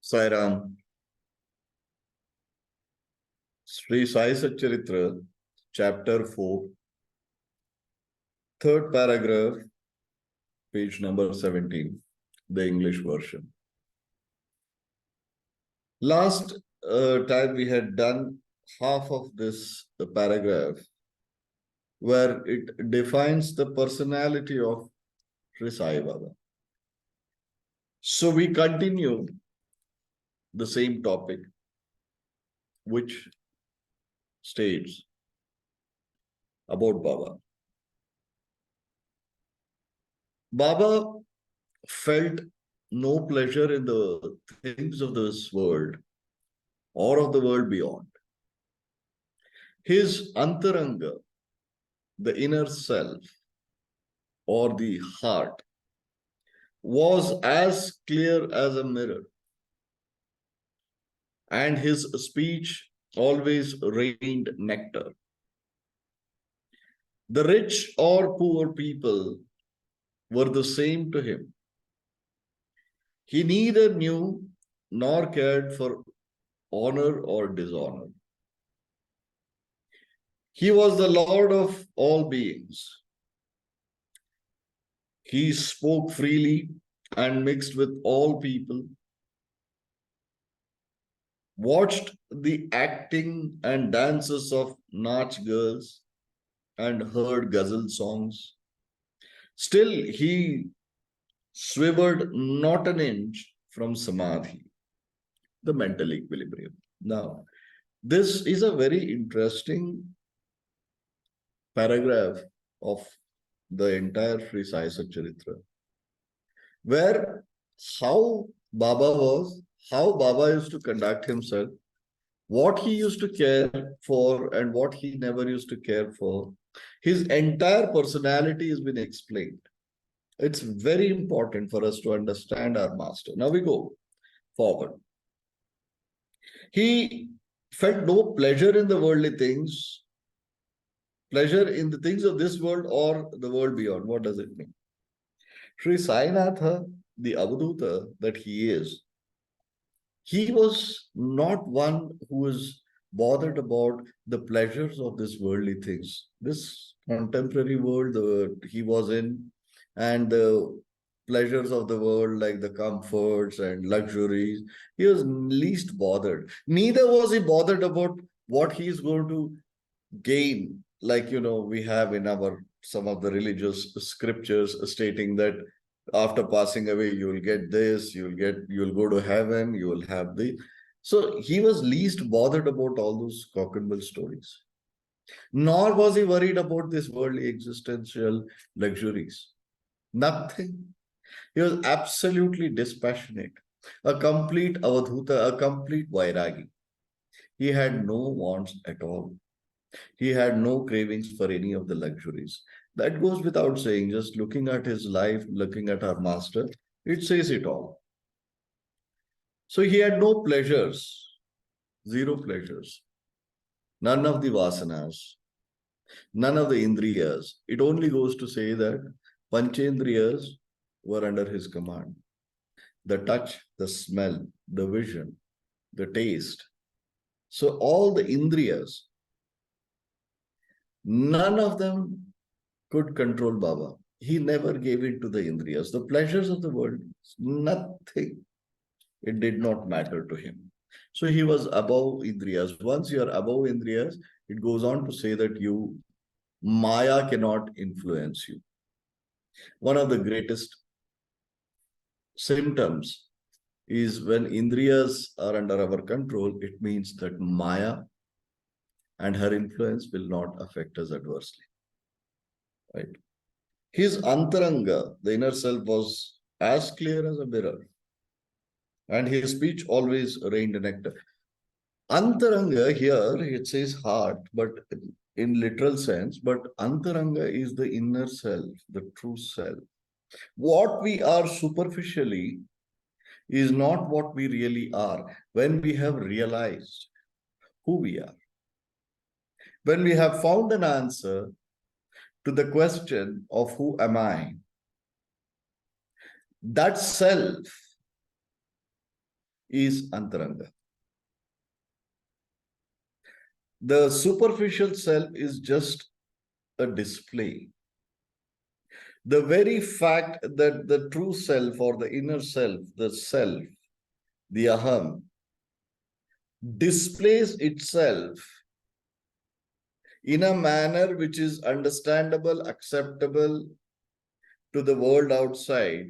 Sairam, Shri Sai Satcharitra, chapter 4, third paragraph, page number 17, the English version. Last time we had done half of this paragraph where it defines the personality of Sri Sai Baba. So we continue the same topic, which states about Baba. Baba felt no pleasure in the things of this world or of the world beyond. His antaranga, the inner self or the heart, was as clear as a mirror, and his speech always rained nectar. The rich or poor people were the same to him. He neither knew nor cared for honor or dishonor. He was the Lord of all beings. He spoke freely and mixed with all people, watched the acting and dances of Nach girls, and heard ghazal songs. Still, he swivered not an inch from samadhi, the mental equilibrium. Now, this is a very interesting paragraph of the entire Sri Sai Satcharitra, where how Baba was, how Baba used to conduct himself, what he used to care for and what he never used to care for. His entire personality has been explained. It's very important for us to understand our master. Now we go forward. He felt no pleasure in the worldly things, pleasure in the things of this world or the world beyond. What does it mean? Sri Sainatha, the Avadhuta that he is, he was not one who was bothered about the pleasures of this worldly things. This contemporary world he was in, and the pleasures of the world like the comforts and luxuries, he was least bothered. Neither was he bothered about what he is going to gain. Like, we have in our some of the religious scriptures stating that after passing away, you will get this, you'll go to heaven, you will have the. So he was least bothered about all those cock and bull stories. Nor was he worried about this worldly existential luxuries. Nothing. He was absolutely dispassionate, a complete avadhuta, a complete vairagi. He had no wants at all. He had no cravings for any of the luxuries. That goes without saying. Just looking at his life, looking at our master, it says it all. So he had no pleasures, zero pleasures, none of the vasanas, none of the indriyas. It only goes to say that panchendriyas were under his command. The touch, the smell, the vision, the taste. So all the indriyas, none of them could control Baba. He never gave in to the indriyas. The pleasures of the world, nothing. It did not matter to him. So he was above indriyas. Once you are above indriyas, it goes on to say that Maya cannot influence you. One of the greatest symptoms is when indriyas are under our control, it means that Maya and her influence will not affect us adversely. Right? His antaranga, the inner self, was as clear as a mirror, and his speech always rained nectar. Antaranga here, it says heart, but in literal sense, but antaranga is the inner self, the true self. What we are superficially is not what we really are when we have realized who we are. When we have found an answer to the question of who am I, that self is Antaranga. The superficial self is just a display. The very fact that the true self or the inner self, the aham, displays itself in a manner which is understandable, acceptable to the world outside,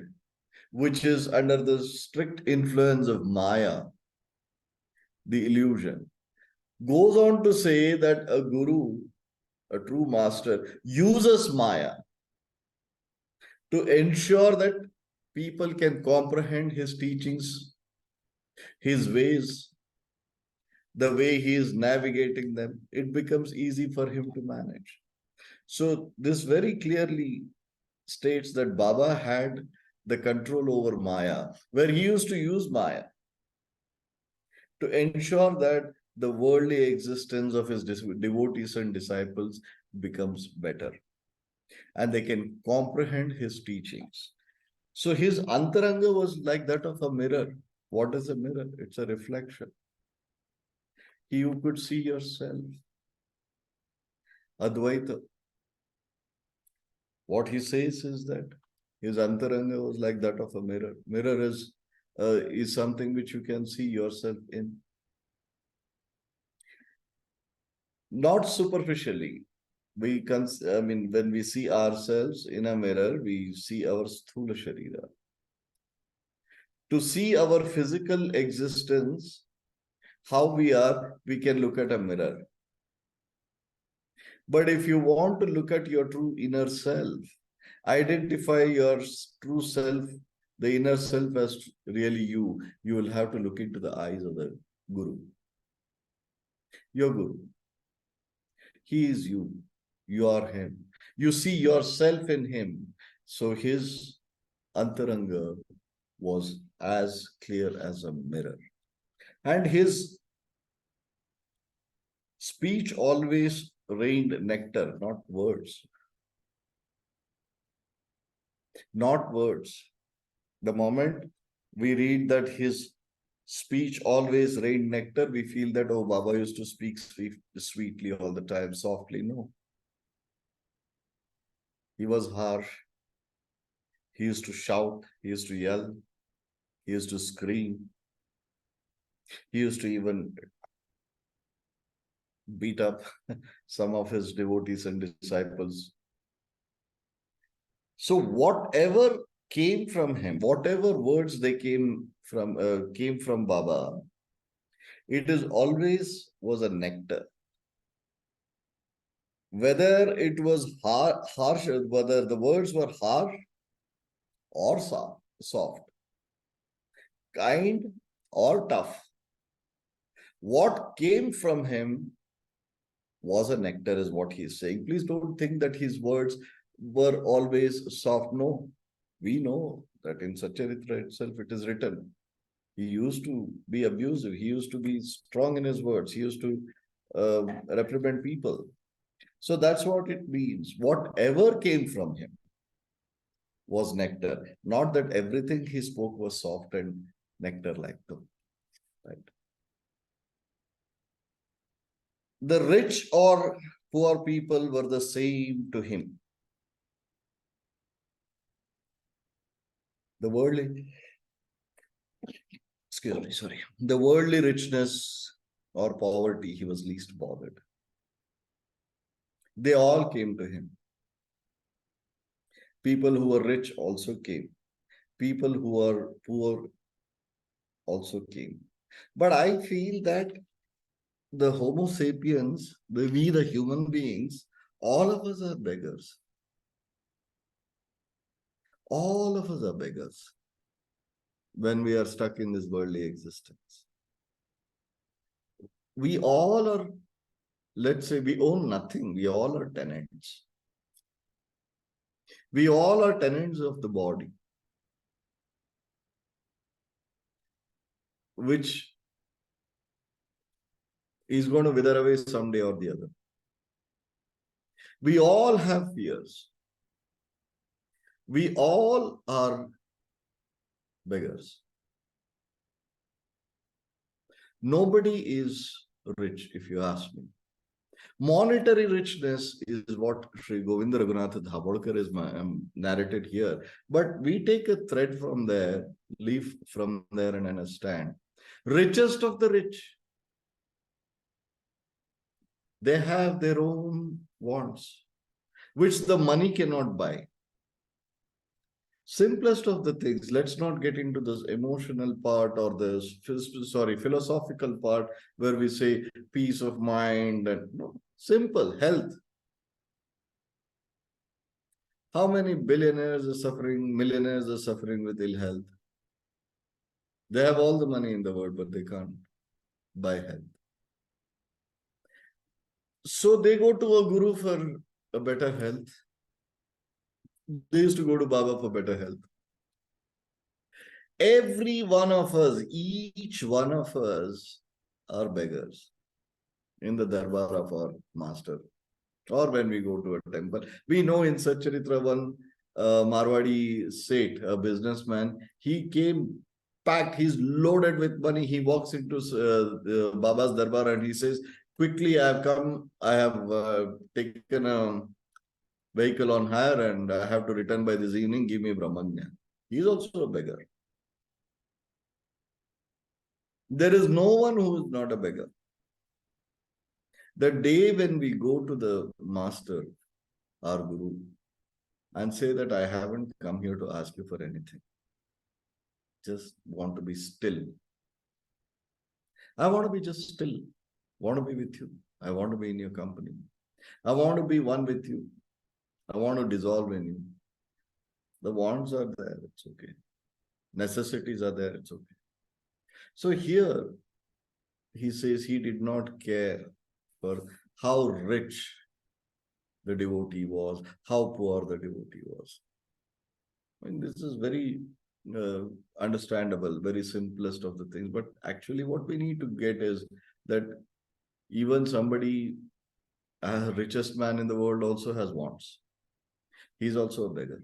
which is under the strict influence of Maya, the illusion, goes on to say that a guru, a true master, uses Maya to ensure that people can comprehend his teachings, his ways, the way he is navigating them. It becomes easy for him to manage. So, this very clearly states that Baba had the control over Maya, where he used to use Maya to ensure that the worldly existence of his devotees and disciples becomes better and they can comprehend his teachings. So his antaranga was like that of a mirror. What is a mirror? It's a reflection. You could see yourself. Advaita. What he says is that his antaranga was like that of a mirror. Mirror is something which you can see yourself in. Not superficially. When we see ourselves in a mirror, we see our sthula sharira. To see our physical existence, how we are, we can look at a mirror. But if you want to look at your true inner self, identify your true self, the inner self as really you will have to look into the eyes of the Guru. Your Guru. He is you. You are him. You see yourself in him. So his antaranga was as clear as a mirror. And his speech always rained nectar, not words. Not words. The moment we read that his speech always rained nectar, we feel that, oh, Baba used to speak sweetly all the time, softly. No. He was harsh. He used to shout. He used to yell. He used to scream. He used to even beat up some of his devotees and disciples. So whatever came from him, whatever words they came from Baba, it is always was a nectar. Whether it was harsh, whether the words were harsh or soft, kind or tough, what came from him was a nectar, is what he's saying. Please don't think that his words were always soft. No, we know that in Satcharitra itself it is written. He used to be abusive. He used to be strong in his words. He used to reprimand people. So that's what it means. Whatever came from him was nectar. Not that everything he spoke was soft and nectar like them. Right? The rich or poor people were the same to him. The worldly, the worldly richness or poverty, he was least bothered. They all came to him. People who were rich also came. People who are poor also came. But I feel that the Homo sapiens, we the human beings, all of us are beggars. All of us are beggars when we are stuck in this worldly existence. We all are, let's say, we own nothing. We all are tenants. We all are tenants of the body, which is going to wither away someday or the other. We all have fears. We all are beggars. Nobody is rich, if you ask me. Monetary richness is what Sri Govinda Raghunath Dhabodkar is narrated here. But we take a thread from there, leaf from there, and understand. Richest of the rich, they have their own wants, which the money cannot buy. Simplest of the things, let's not get into this emotional part or this philosophical part where we say peace of mind and no, simple health. How many billionaires are suffering, millionaires are suffering with ill health? They have all the money in the world, but they can't buy health. So they go to a guru for a better health. They used to go to Baba for better health. Every one of us, each one of us are beggars in the darbar of our master. Or when we go to a temple. We know in Satcharitra one Marwadi Seth, a businessman, he came packed, he's loaded with money. He walks into Baba's darbar and he says, quickly I have come, I have taken a vehicle on hire and I have to return by this evening, give me Brahmanya. He's also a beggar. There is no one who is not a beggar. The day when we go to the master, our guru, and say that I haven't come here to ask you for anything. Just want to be still. I want to be just still. Want to be with you. I want to be in your company. I want to be one with you. I want to dissolve in you. The wants are there, it's okay. Necessities are there, it's okay. So here, he says he did not care for how rich the devotee was, how poor the devotee was. I mean, this is very understandable, very simplest of the things. But actually, what we need to get is that even somebody, richest man in the world, also has wants. He's also a beggar.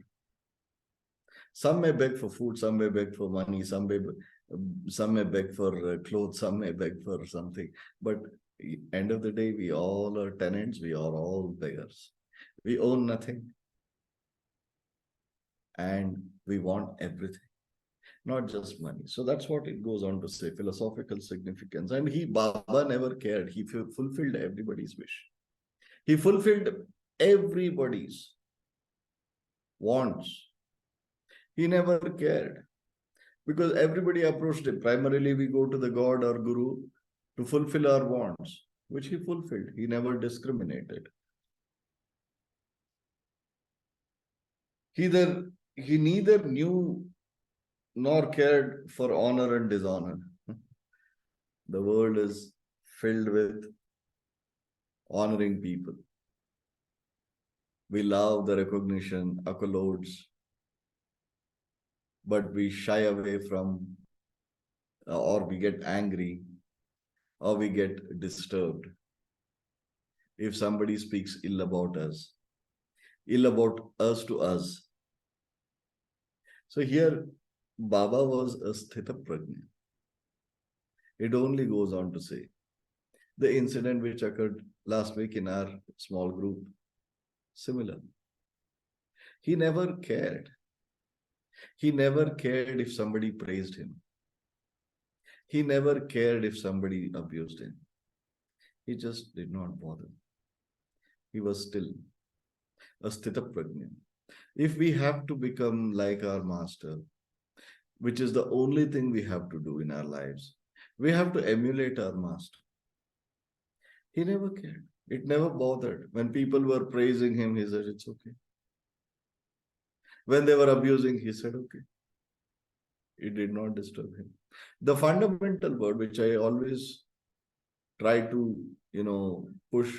Some may beg for food, some may beg for money, some may beg for clothes, some may beg for something. But end of the day, we all are tenants, we are all beggars. We own nothing. And we want everything, not just money. So that's what it goes on to say, philosophical significance. And Baba never cared. He fulfilled everybody's wish. He fulfilled everybody's wants. He never cared because everybody approached him. Primarily, we go to the God or Guru to fulfill our wants, which he fulfilled. He never discriminated. He neither knew nor cared for honor and dishonor. The world is filled with honoring people. We love the recognition, accolades, but we shy away from, or we get angry, or we get disturbed if somebody speaks ill about us to us. So here, Baba was a Sthita Prajna. It only goes on to say, the incident which occurred last week in our small group, similar. He never cared. He never cared if somebody praised him. He never cared if somebody abused him. He just did not bother. He was still a Sthita Prajna. If we have to become like our master, which is the only thing we have to do in our lives, we have to emulate our master. He never cared. It never bothered. When people were praising him, he said, it's okay. When they were abusing, he said, okay. It did not disturb him. The fundamental word, which I always try to, push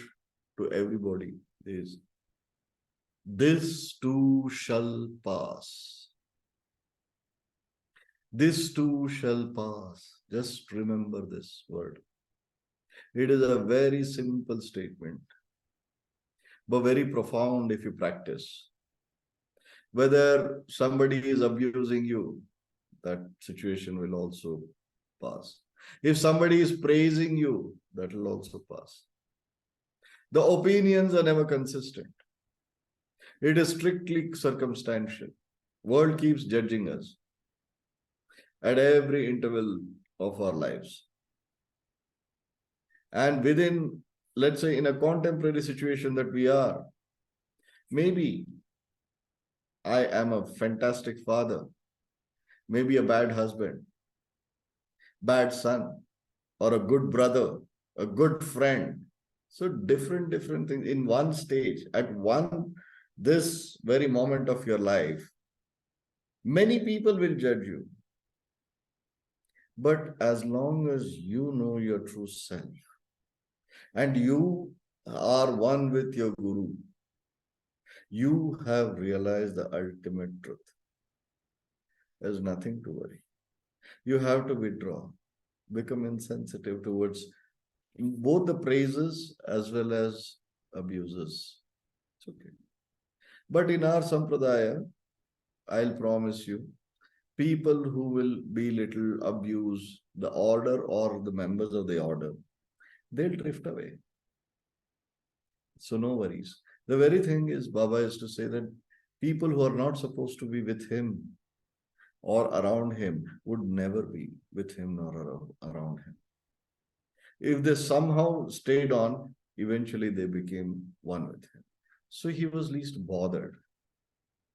to everybody is, this too shall pass. This too shall pass. Just remember this word. It is a very simple statement, but very profound if you practice. Whether somebody is abusing you, that situation will also pass. If somebody is praising you, that will also pass. The opinions are never consistent. It is strictly circumstantial. World keeps judging us at every interval of our lives. And within, let's say, in a contemporary situation that we are, maybe I am a fantastic father, maybe a bad husband, bad son, or a good brother, a good friend. So different things in one stage, at one, this very moment of your life, many people will judge you. But as long as you know your true self and you are one with your Guru, you have realized the ultimate truth. There's nothing to worry. You have to withdraw, become insensitive towards both the praises as well as abuses. It's okay. But in our Sampradaya, I'll promise you, people who will belittle, abuse the order or the members of the order, they'll drift away. So no worries. The very thing is, Baba is to say that people who are not supposed to be with him or around him would never be with him nor around him. If they somehow stayed on, eventually they became one with him. So he was least bothered.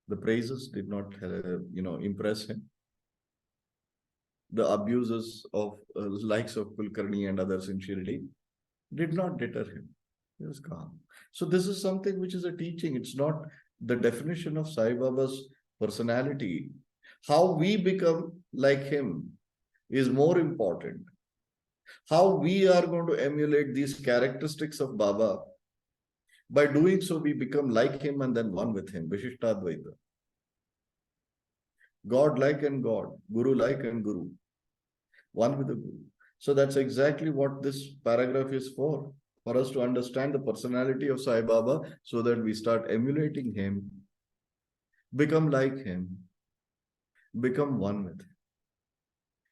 The praises did not, impress him. The abuses of likes of Kulkarni and others in Shirdi did not deter him. He was calm. So this is something which is a teaching. It's not the definition of Sai Baba's personality. How we become like him is more important. How we are going to emulate these characteristics of Baba. By doing so, we become like him and then one with him. Vishishtadvaita. God like and God. Guru like and Guru. One with the Guru. So that's exactly what this paragraph is for us to understand the personality of Sai Baba so that we start emulating him, become like him, become one with him.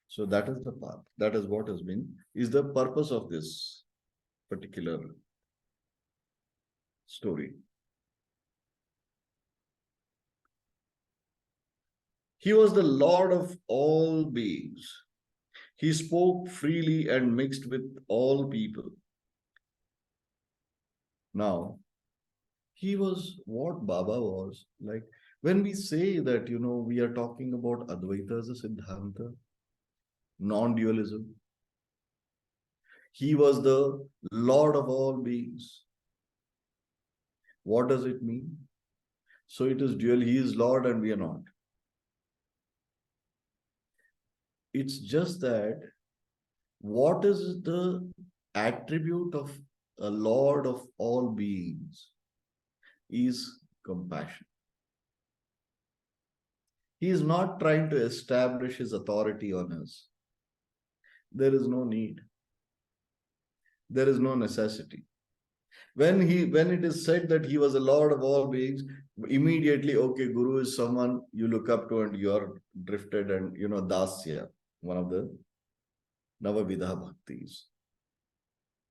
So that is the path. That is what is the purpose of this particular story. He was the Lord of all beings. He spoke freely and mixed with all people. Now, he was what Baba was. Like when we say that, we are talking about Advaita as a Siddhanta, non-dualism. He was the Lord of all beings. What does it mean? So it is dual. He is Lord and we are not. It's just that what is the attribute of a Lord of all beings is compassion. He is not trying to establish his authority on us. There is no need. There is no necessity. When it is said that he was a Lord of all beings, immediately, okay, Guru is someone you look up to and you are drifted and, Dasya, one of the Navavidha Bhaktis.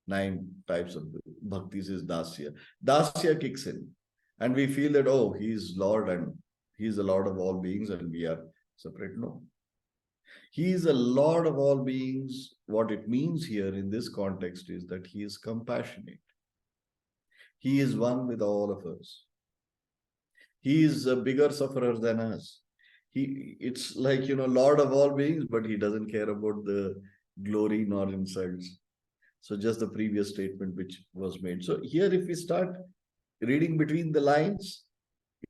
9 types of Bhaktis is Dasya. Dasya kicks in and we feel that, oh, he is Lord and he is the Lord of all beings and we are separate. No. He is a Lord of all beings. What it means here in this context is that he is compassionate. He is one with all of us. He is a bigger sufferer than us. It's like, Lord of all beings, but he doesn't care about the glory nor insults. So just the previous statement which was made. So here, if we start reading between the lines,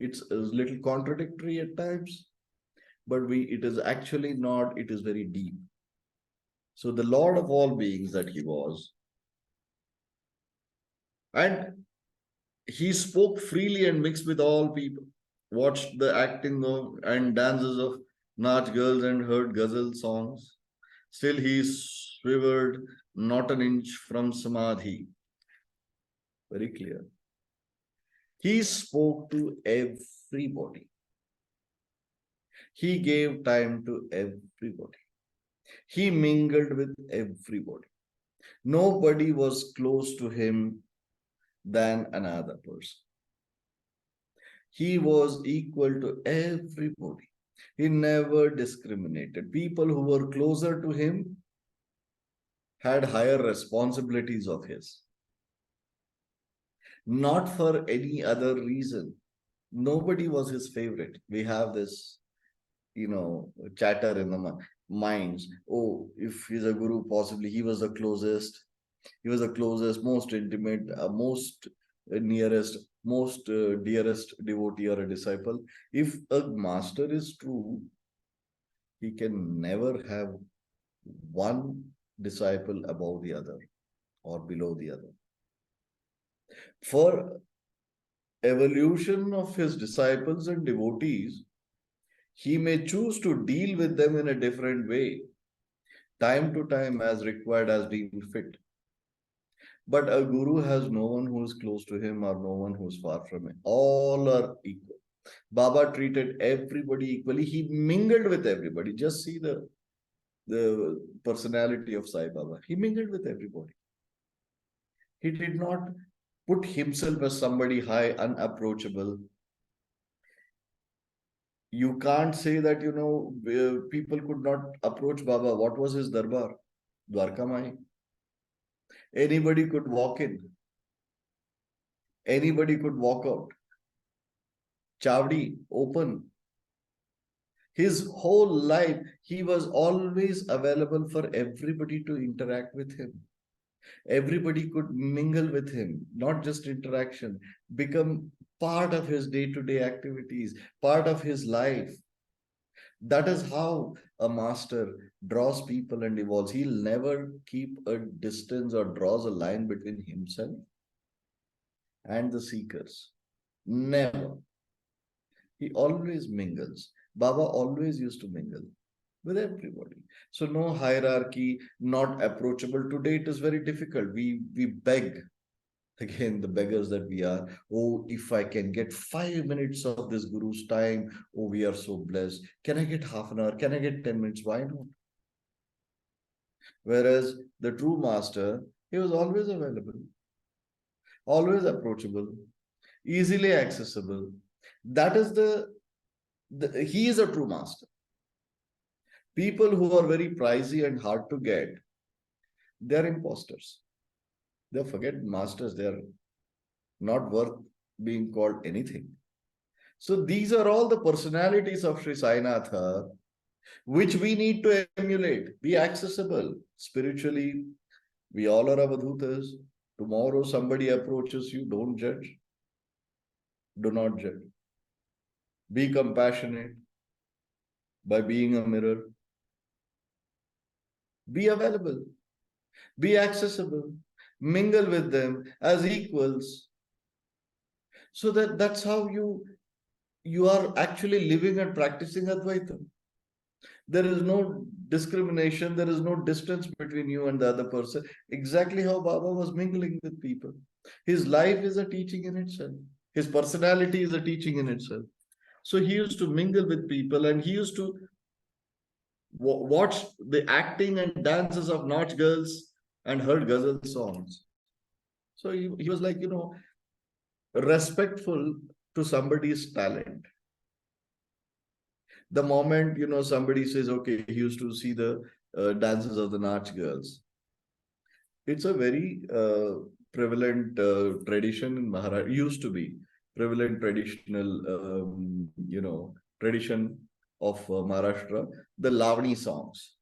it's a little contradictory at times, but it is actually not, it is very deep. So the Lord of all beings that he was, and he spoke freely and mixed with all people, watched the acting of and dances of Nach girls and heard ghazal songs. Still he swivered not an inch from Samadhi. Very clear. He spoke to everybody. He gave time to everybody. He mingled with everybody. Nobody was close to him than another person. He was equal to everybody. He never discriminated. People who were closer to him had higher responsibilities of his, not for any other reason. Nobody was his favorite. We have this, chatter in the minds. Oh, if he's a guru, possibly he was the closest. He was the closest, most intimate, most nearest, most dearest devotee or a disciple. If a master is true, he can never have one disciple above the other or below the other. For evolution of his disciples and devotees, he may choose to deal with them in a different way, time to time as required, as being fit. But a guru has no one who is close to him or no one who is far from him. All are equal. Baba treated everybody equally. He mingled with everybody. Just see the personality of Sai Baba. He mingled with everybody. He did not put himself as somebody high, unapproachable. You can't say that, people could not approach Baba. What was his darbar? Dwarka Mai. Anybody could walk in. Anybody could walk out. Chavdi, open. His whole life, he was always available for everybody to interact with him. Everybody could mingle with him, not just interaction, become part of his day-to-day activities, part of his life. That is how a master draws people and evolves. He'll never keep a distance or draws a line between himself and the seekers. Never. He always mingles. Baba always used to mingle with everybody. So no hierarchy, not approachable. Today it is very difficult. We beg, again, the beggars that we are. Oh, if I can get 5 minutes of this guru's time, oh, we are so blessed. Can I get half an hour? Can I get 10 minutes? Why not? Whereas the true master, he was always available, always approachable, easily accessible. That is he is a true master. People who are very pricey and hard to get, they're imposters. They forget masters, they're not worth being called anything. So these are all the personalities of Sri Sainatha, which we need to emulate, be accessible spiritually. We all are avadhutas. Tomorrow somebody approaches you, don't judge. Do not judge. Be compassionate by being a mirror. Be available. Be accessible. Mingle with them as equals. So that's how you are actually living and practicing Advaita. There is no discrimination, there is no distance between you and the other person. Exactly how Baba was mingling with people. His life is a teaching in itself. His personality is a teaching in itself. So he used to mingle with people and he used to watch the acting and dances of Nautch girls and heard ghazal songs. So he was like, respectful to somebody's talent. The moment, somebody says, okay, he used to see the dances of the Nautch girls. It's a very prevalent tradition in Maharashtra. Used to be prevalent traditional, tradition of Maharashtra, the Lavani songs.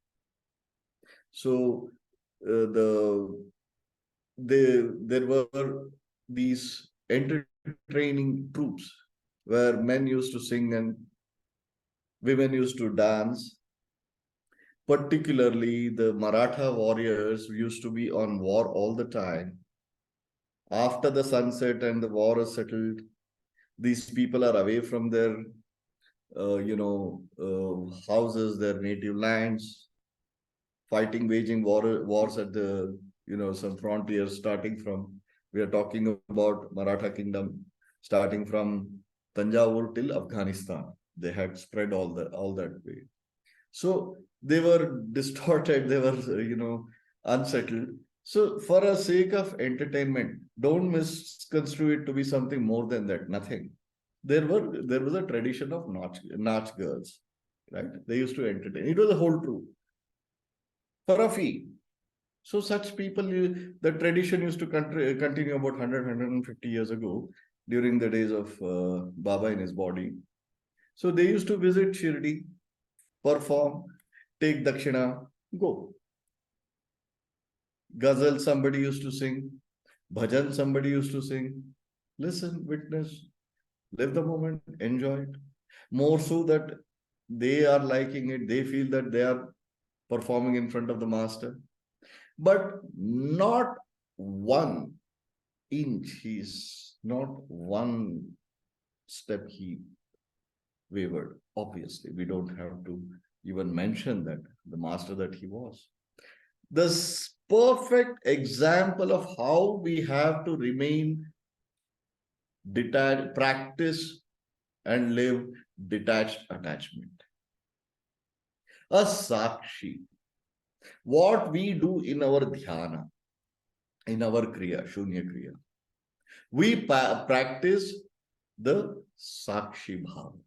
So there were these entertaining troops where men used to sing and women used to dance. Particularly the Maratha warriors used to be on war all the time. After the sunset and the war is settled, these people are away from their, houses, their native lands, fighting, waging wars at the, some frontiers, starting from, we are talking about Maratha kingdom, starting from Tanjavur till Afghanistan. They had spread all that way. So They were distorted, they were, unsettled. So, for a sake of entertainment, don't misconstrue it to be something more than that. Nothing. There was a tradition of Nach girls, right? They used to entertain. It was a whole troop for a fee. So such people, the tradition used to continue about 100, years ago during the days of Baba in his body. So they used to visit Shirdi, perform, take dakshina, go. Ghazal somebody used to sing, bhajan somebody used to sing. Listen, witness, live the moment, enjoy it. More so that they are liking it, they feel that they are performing in front of the master. But not 1 inch, he's not 1 step he wavered. Obviously, we don't have to even mention that the master that he was. This perfect example of how we have to remain detached, practice and live detached attachment. A sakshi. What we do in our dhyana, in our kriya, shunya kriya, we practice the sakshi bhava.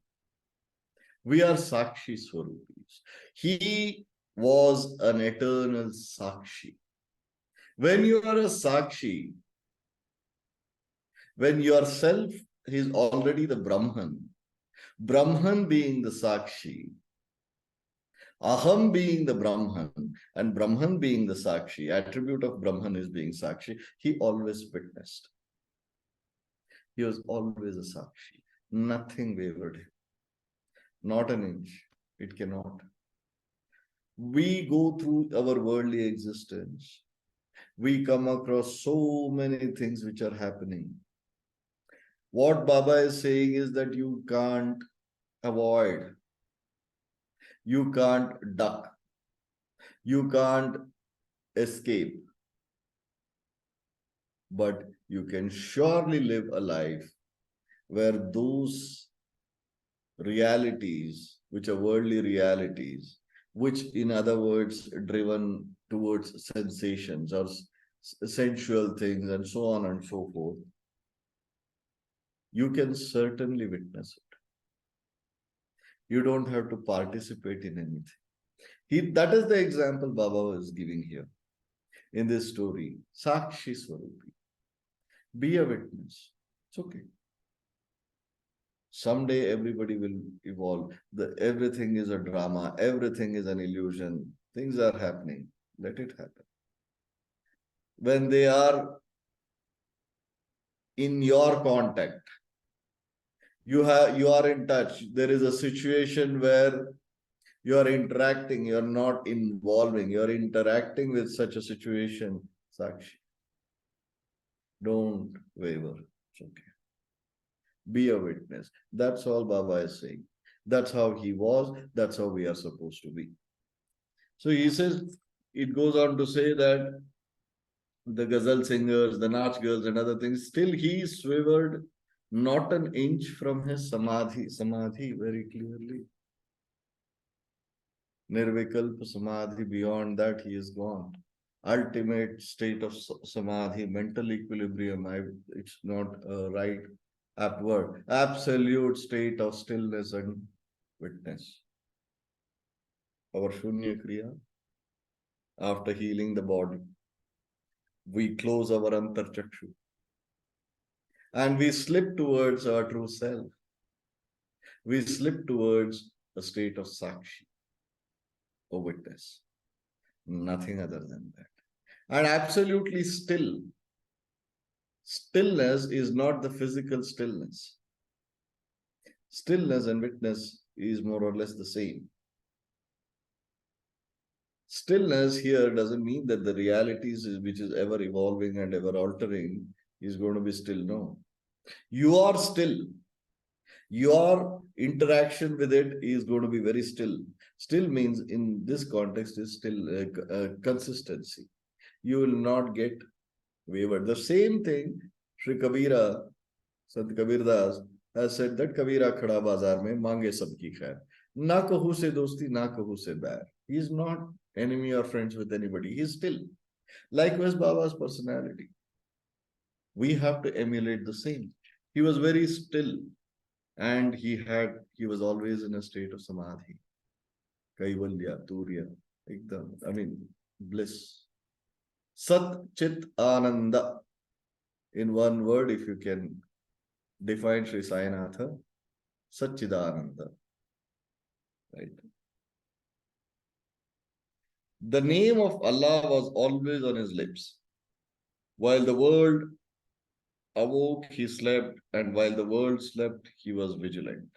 We are sakshi swarupis. He was an eternal sakshi. When you are a sakshi, when yourself is already the Brahman, Brahman being the sakshi, Aham being the Brahman, and Brahman being the sakshi, attribute of Brahman is being sakshi, he always witnessed. He was always a sakshi. Nothing wavered him. Not an inch. It cannot. We go through our worldly existence. We come across so many things which are happening. What Baba is saying is that you can't avoid, you can't duck, you can't escape, but you can surely live a life where those realities, which are worldly realities, which in other words, driven towards sensations or sensual things and so on and so forth, you can certainly witness it. You don't have to participate in anything. That is the example Baba was giving here in this story. Sakshi Swarupi. Be a witness. It's okay. Someday everybody will evolve. Everything is a drama. Everything is an illusion. Things are happening. Let it happen. When they are in your contact, you are in touch. There is a situation where you are interacting, you're not involving, you're interacting with such a situation, Sakshi. Don't waver. It's okay. Be a witness. That's all Baba is saying. That's how he was. That's how we are supposed to be. So he says, it goes on to say that the ghazal singers, the Nach girls, and other things, still he swivered not an inch from his samadhi. Samadhi, very clearly. Nirvikalpa samadhi, beyond that, he is gone. Ultimate state of samadhi, mental equilibrium. It's not a right word. Absolute state of stillness and witness. Our Shunya Kriya, after healing the body, we close our Antarchakshu and we slip towards our true self. We slip towards a state of Sakshi, a witness. Nothing other than that. And absolutely still. Stillness is not the physical stillness. Stillness and witness is more or less the same. Stillness here doesn't mean that the realities which is ever evolving and ever altering is going to be still. No. You are still. Your interaction with it is going to be very still. Still means in this context is still consistency. You will not get wavered. The same thing Sri Kabira, Sant Kabir Das has said that Kabira khada bazar mein mange sabki khair. Na kahu se dosti, na kahu se bair. He's not enemy or friends with anybody. He's still. Likewise, Baba's personality. We have to emulate the same. He was very still, and he was always in a state of samadhi, kaivalya, turya, ekdam, I mean, bliss. Sat Chit Ananda. In one word, if you can define Sri Sai Satcharitra, Satchidananda. Right. The name of Allah was always on his lips. While the world awoke, he slept, and while the world slept, he was vigilant.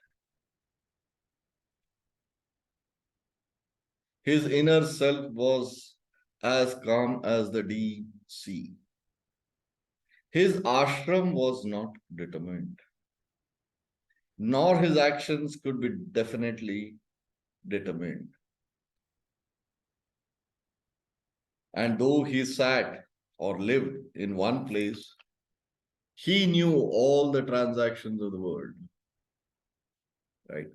His inner self was as calm as the deep sea. His ashram was not determined, nor his actions could be definitely determined. And though he sat or lived in one place, he knew all the transactions of the world. Right?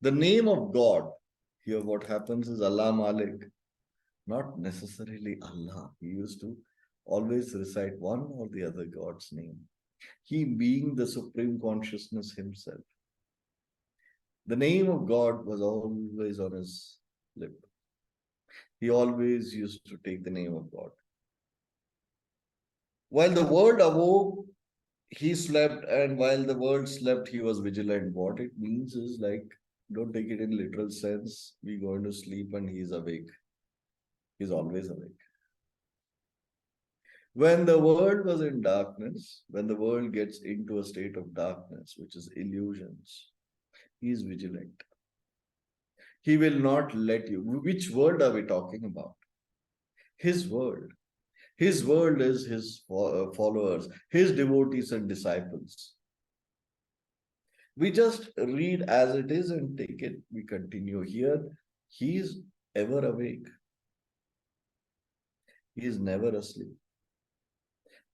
The name of God, here what happens is Allah Malik, not necessarily Allah. He used to always recite one or the other God's name. He being the supreme consciousness himself. The name of God was always on his lip. He always used to take the name of God. While the world awoke, he slept, and while the world slept, he was vigilant. What it means is like, don't take it in literal sense. We go into sleep and he's awake. He's always awake. When the world was in darkness, when the world gets into a state of darkness, which is illusions, he is vigilant. He will not let you. Which world are we talking about? His world. His world is his followers, his devotees and disciples. We just read as it is and take it. We continue here. He is ever awake. He is never asleep.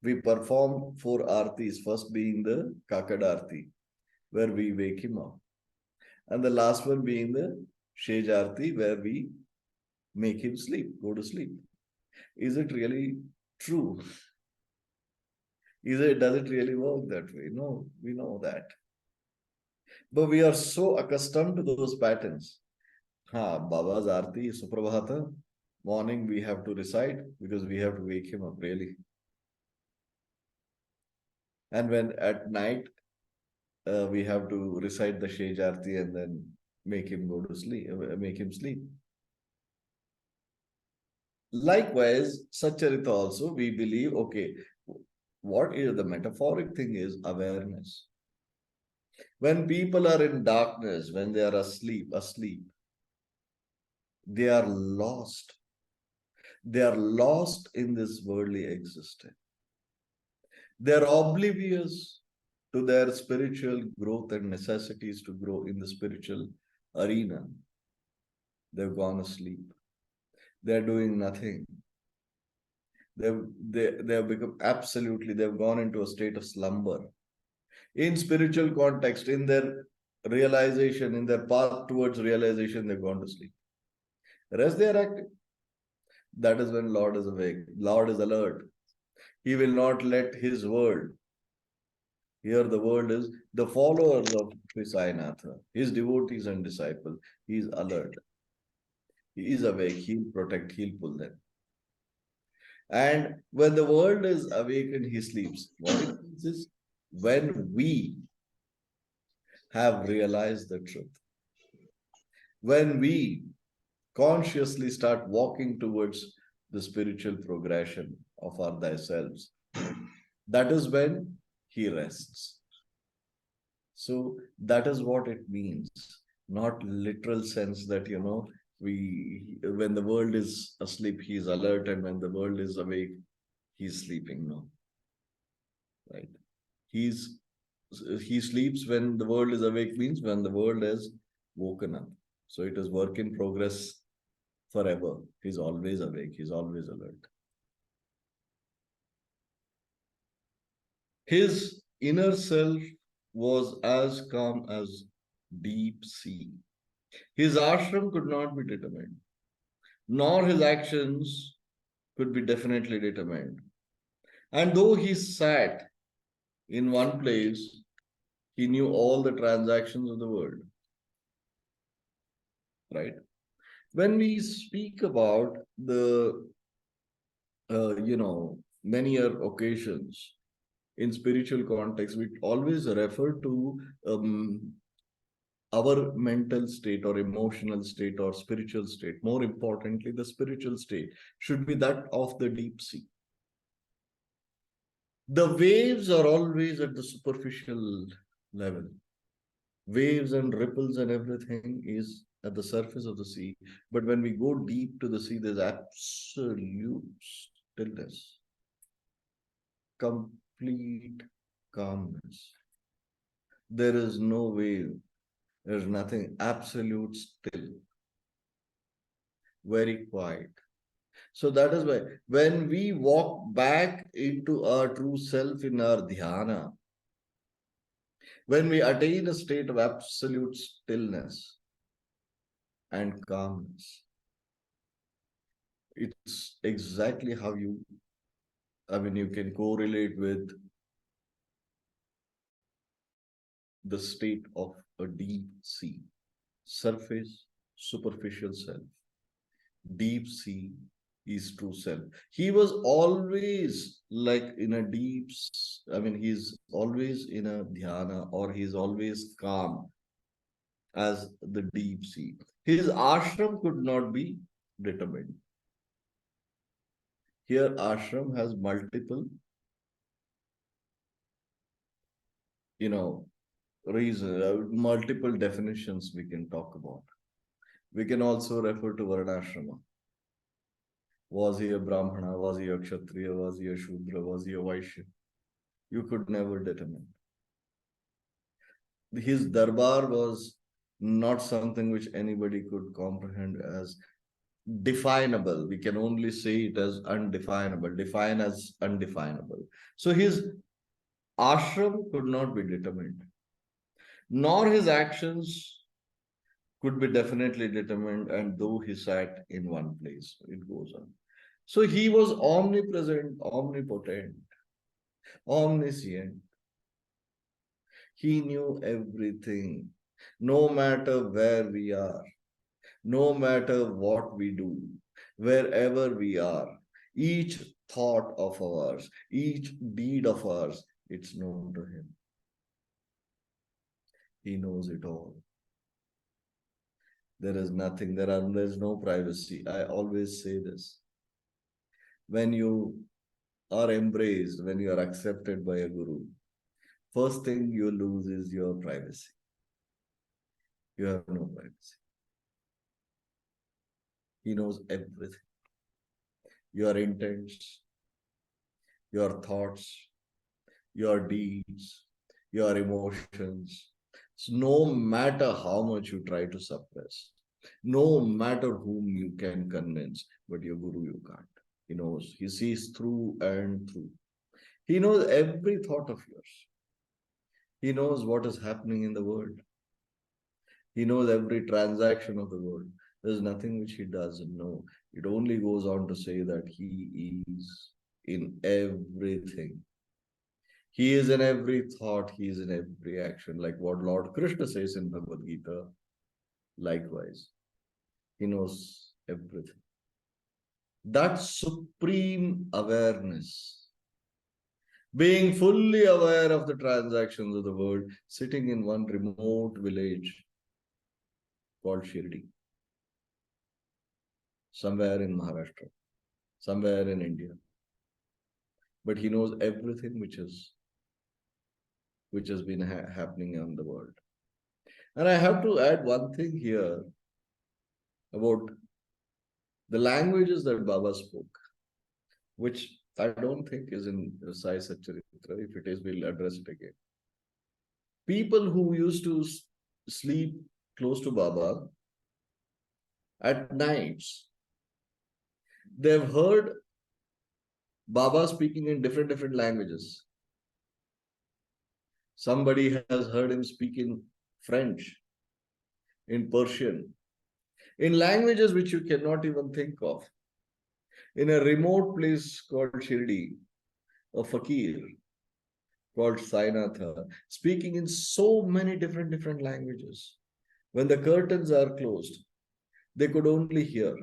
We perform 4 artis, first being the Kakad Arti, where we wake him up. And the last one being the Shej Arti, where we make him sleep, go to sleep. Is it really true? Does it really work that way? No, we know that. But we are so accustomed to those patterns. Baba's Arti, Suprabhata, morning we have to recite because we have to wake him up, really. And when at night we have to recite the Shej Arti and then make him go to sleep, make him sleep. Likewise, Satcharitra also, we believe, okay, what is the metaphoric thing is awareness. When people are in darkness, when they are asleep, they are lost. They are lost in this worldly existence. They are oblivious to their spiritual growth and necessities to grow in the spiritual arena. They've gone asleep. They're doing nothing. They've become absolutely, they've gone into a state of slumber. In spiritual context, in their realization, in their path towards realization, they've gone to sleep. The rest they are active. That is when Lord is awake. Lord is alert. He will not let his world. Here the world is the followers of Sri Sai Satcharitra, his devotees and disciples. He is alert. He is awake. He'll protect. He'll pull them. And when the world is awake and he sleeps, what it means is when we have realized the truth, when we consciously start walking towards the spiritual progression of our thyself, that is when he rests. So that is what it means, not literal sense that, when the world is asleep, he is alert, and when the world is awake, he's sleeping. No. Right. He sleeps when the world is awake means when the world has woken up. So it is work in progress forever. He's always awake. He's always alert. His inner self was as calm as deep sea. His ashram could not be determined, nor his actions could be definitely determined. And though he sat in one place, he knew all the transactions of the world, right? When we speak about the, many other occasions in spiritual context, we always refer to our mental state or emotional state or spiritual state. More importantly, the spiritual state should be that of the deep sea. The waves are always at the superficial level. Waves and ripples and everything is at the surface of the sea. But when we go deep to the sea, there's absolute stillness, complete calmness. There is no wave, there's nothing, absolute still, very quiet. So that is why when we walk back into our true self in our dhyana, when we attain a state of absolute stillness and calmness, it's exactly how you can correlate with the state of a deep sea. Surface, superficial self. Deep sea is true self. He was always like in a he's always in a dhyana or he's always calm as the deep sea. His ashram could not be determined. Here, ashram has multiple, you know, multiple definitions we can talk about. We can also refer to Varnashrama. Was he a Brahmana? Was he a Kshatriya? Was he a Shudra? Was he a Vaishya? You could never determine. His darbar was not something which anybody could comprehend as definable. We can only say it as undefinable, define as undefinable. So his ashram could not be determined, nor his actions could be definitely determined, and though he sat in one place, it goes on. So he was omnipresent, omnipotent, omniscient. He knew everything, no matter where we are, no matter what we do, wherever we are, each thought of ours, each deed of ours, it's known to him. He knows it all. There is nothing, there's no privacy. I always say this. When you are embraced, when you are accepted by a guru, first thing you lose is your privacy. You have no privacy. He knows everything. Your intents, your thoughts, your deeds, your emotions. So no matter how much you try to suppress, no matter whom you can convince, but your guru you can't. He knows. He sees through and through. He knows every thought of yours. He knows what is happening in the world. He knows every transaction of the world. There's nothing which he doesn't know. It only goes on to say that he is in everything. He is in every thought, he is in every action, like what Lord Krishna says in Bhagavad Gita. Likewise, he knows everything. That supreme awareness, being fully aware of the transactions of the world, sitting in one remote village called Shirdi, somewhere in Maharashtra, somewhere in India. But he knows everything which has been happening in the world. And I have to add one thing here about the languages that Baba spoke, which I don't think is in Sai Satcharitra. If it is, we'll address it again. People who used to sleep close to Baba at nights, they've heard Baba speaking in different languages. Somebody has heard him speak in French. in Persian, in languages which you cannot even think of. In a remote place called Shirdi, a fakir called Sainatha, speaking in so many different languages. When the curtains are closed, they could only hear.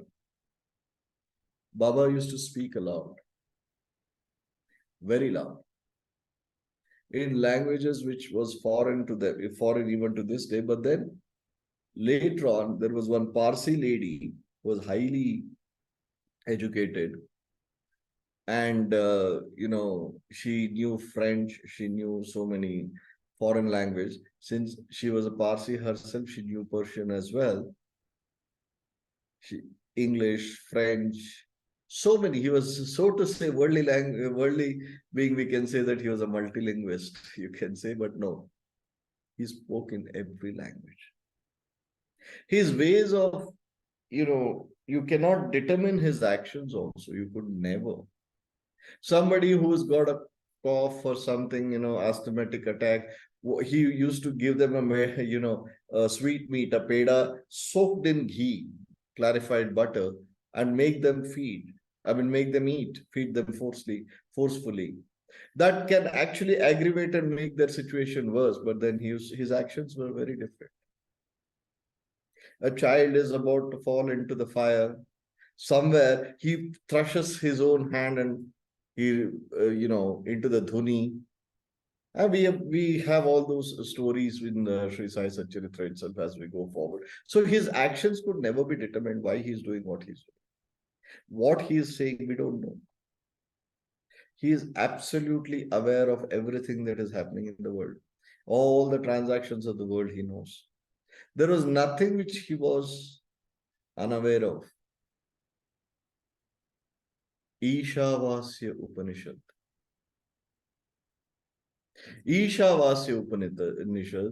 Baba used to speak aloud, very loud, in languages which was foreign to them, foreign even to this day. But then later on, there was one Parsi lady who was highly educated, and she knew French, she knew so many foreign language. Since she was a Parsi herself, she knew Persian as well. She, English, French, so many. He was, so to say, worldly language, worldly being. We can say that he was a multilinguist. You can say, but no, he spoke in every language. His ways of, you cannot determine his actions. Also, you could never. Somebody who's got a cough or something, asthmatic attack, he used to give them a sweet meat, a peda soaked in ghee, clarified butter, and make them make them eat, feed them forcefully. That can actually aggravate and make their situation worse. But then his actions were very different. A child is about to fall into the fire. Somewhere he thrushes his own hand and he, into the dhuni. And we have all those stories in Shri Sai Satcharitra itself as we go forward. So his actions could never be determined why he's doing what he's doing. What he is saying, we don't know. He is absolutely aware of everything that is happening in the world. All the transactions of the world he knows. There was nothing which he was unaware of. Ishavasya Upanishad. Ishavasya Upanishad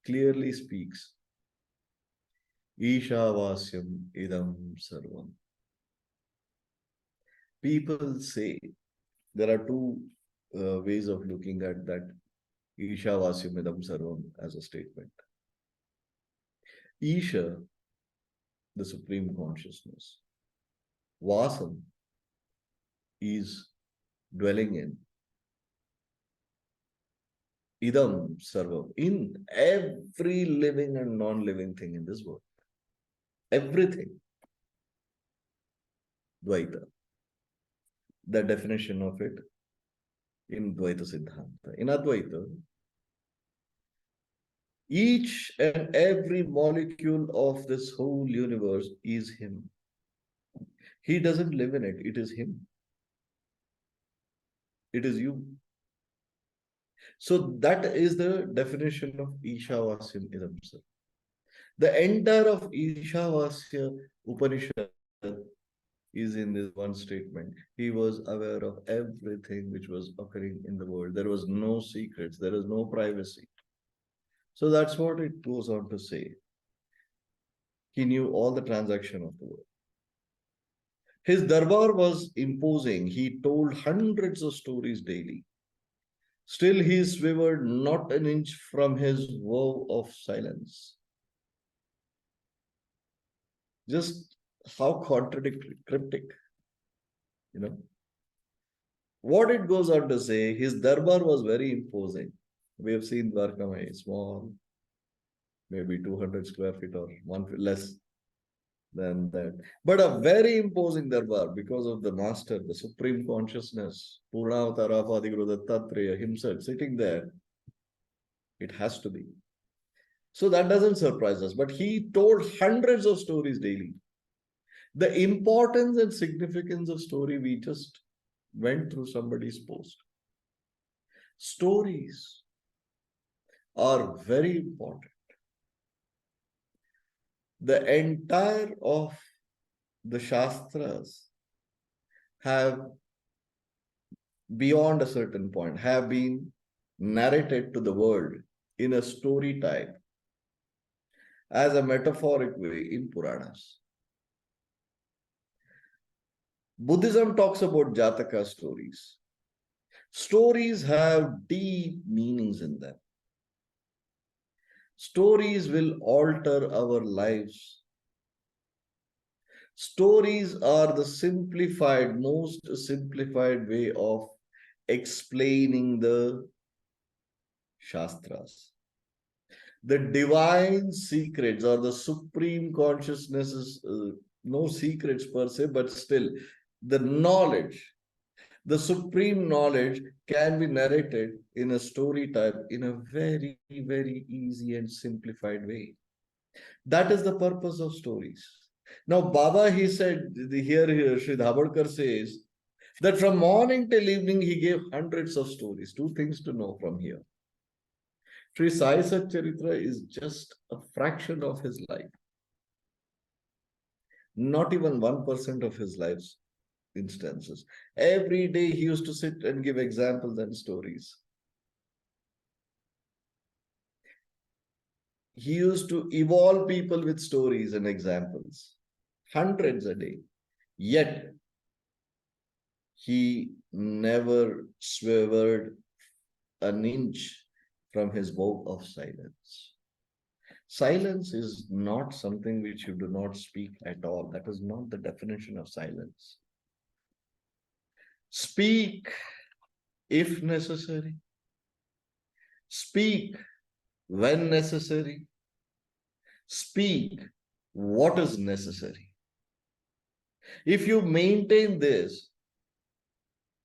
clearly speaks. Ishavasyam idam sarvam. People say there are two ways of looking at that Ishavasyam idam sarvam as a statement. Isha, the supreme consciousness. Vasam is dwelling in. Idam sarvam, in every living and non-living thing in this world. Everything. Dvaita. The definition of it in Dvaita Siddhanta. In Advaita, each and every molecule of this whole universe is him. He doesn't live in it, it is him. It is you. So that is the definition of Ishavasyam Idam Sarvam. The entire of Ishavasya Upanishad is in this one statement. He was aware of everything which was occurring in the world. There was no secrets, there is no privacy. So that's what it goes on to say. He knew all the transaction of the world. His darbar was imposing. He told hundreds of stories daily. Still, he swerved not an inch from his vow of silence. Just how contradictory, cryptic, What it goes on to say, his darbar was very imposing. We have seen Dwarkamai, small, maybe 200 square feet or one less than that. But a very imposing darbar because of the master, the supreme consciousness, Purnavatar Apadiguru Dattatreya himself sitting there. It has to be. So that doesn't surprise us. But he told hundreds of stories daily. The importance and significance of story, we just went through somebody's post. Stories are very important. The entire of the Shastras have, beyond a certain point, have been narrated to the world in a story type as a metaphoric way in Puranas. Buddhism talks about Jataka stories. Stories have deep meanings in them. Stories will alter our lives. Stories are the most simplified way of explaining the Shastras. The divine secrets or the supreme consciousness is no secrets per se, but still the knowledge, the supreme knowledge can be narrated in a story type in a very, very easy and simplified way. That is the purpose of stories. Now, Baba, he said, here Sri Dhabarkar says that from morning till evening he gave hundreds of stories. Two things to know from here. Sri Sai Satcharitra is just a fraction of his life, not even 1% of his life's instances. Every day he used to sit and give examples and stories. He used to evolve people with stories and examples, hundreds a day. Yet he never swerved an inch from his vow of silence. Silence is not something which you do not speak at all. That is not the definition of silence. Speak if necessary. Speak when necessary. Speak what is necessary. If you maintain this,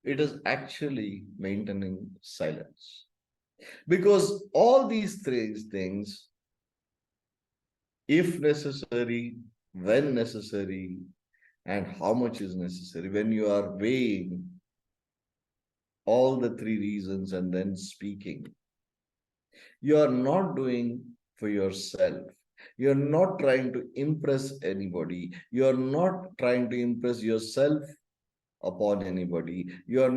it is actually maintaining silence. Because all these three things, if necessary, when necessary, and how much is necessary, when you are weighing all the three reasons and then speaking, you are not doing for yourself. You're not trying to impress anybody. You're not trying to impress yourself upon anybody. You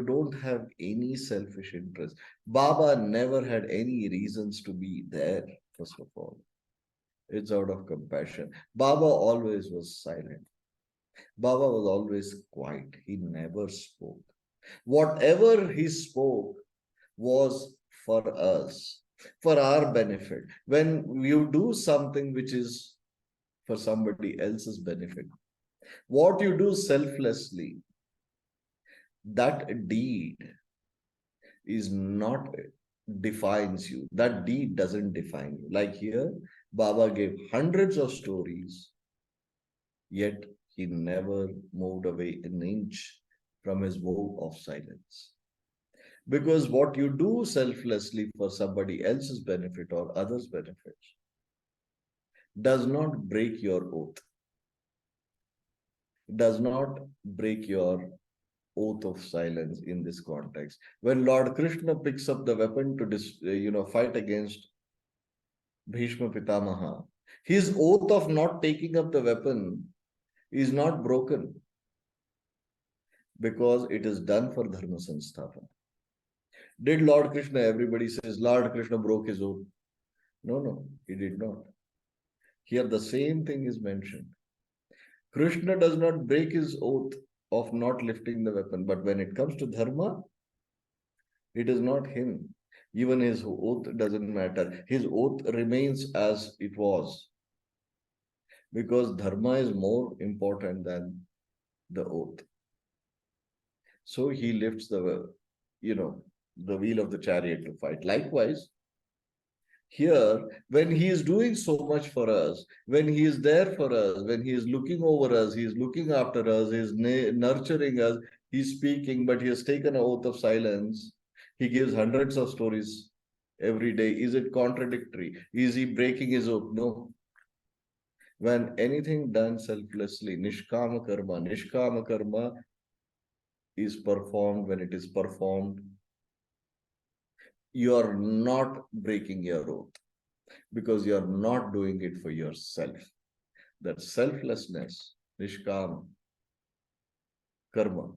don't have any selfish interest. Baba never had any reasons to be there, first of all. It's out of compassion. Baba always was silent. Baba was always quiet. He never spoke. Whatever he spoke was for us, for our benefit. When you do something which is for somebody else's benefit, what you do selflessly, that deed is not defines you. That deed doesn't define you. Like here, Baba gave hundreds of stories, yet he never moved away an inch from his vow of silence. Because what you do selflessly for somebody else's benefit or others' benefit does not break your oath, does not break your oath of silence in this context. When Lord Krishna picks up the weapon to fight against Bhishma Pitamaha, his oath of not taking up the weapon is not broken because it is done for Dharma Sansthapan. Did Lord Krishna, everybody says, Lord Krishna broke his oath. No, he did not. Here the same thing is mentioned. Krishna does not break his oath of not lifting the weapon, but when it comes to Dharma, it is not him. Even his oath doesn't matter. His oath remains as it was. Because Dharma is more important than the oath. So he lifts the wheel of the chariot to fight. Likewise, here, when he is doing so much for us, when he is there for us, when he is looking over us, he is looking after us, he is nurturing us, he is speaking, but he has taken an oath of silence. He gives hundreds of stories every day. Is it contradictory? Is he breaking his oath? No. When anything done selflessly, nishkama karma is performed. When it is performed, you are not breaking your oath because you are not doing it for yourself. That selflessness, nishkam karma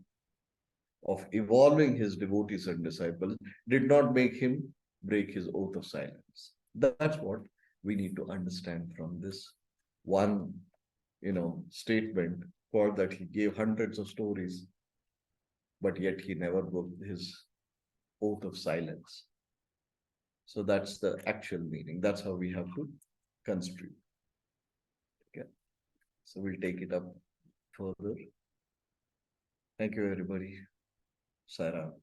of evolving his devotees and disciples did not make him break his oath of silence. That's what we need to understand from this one, statement, for that he gave hundreds of stories, but yet he never broke his oath of silence. So that's the actual meaning. That's how we have to construe. Okay. So we'll take it up further. Thank you, everybody. Sai Ram.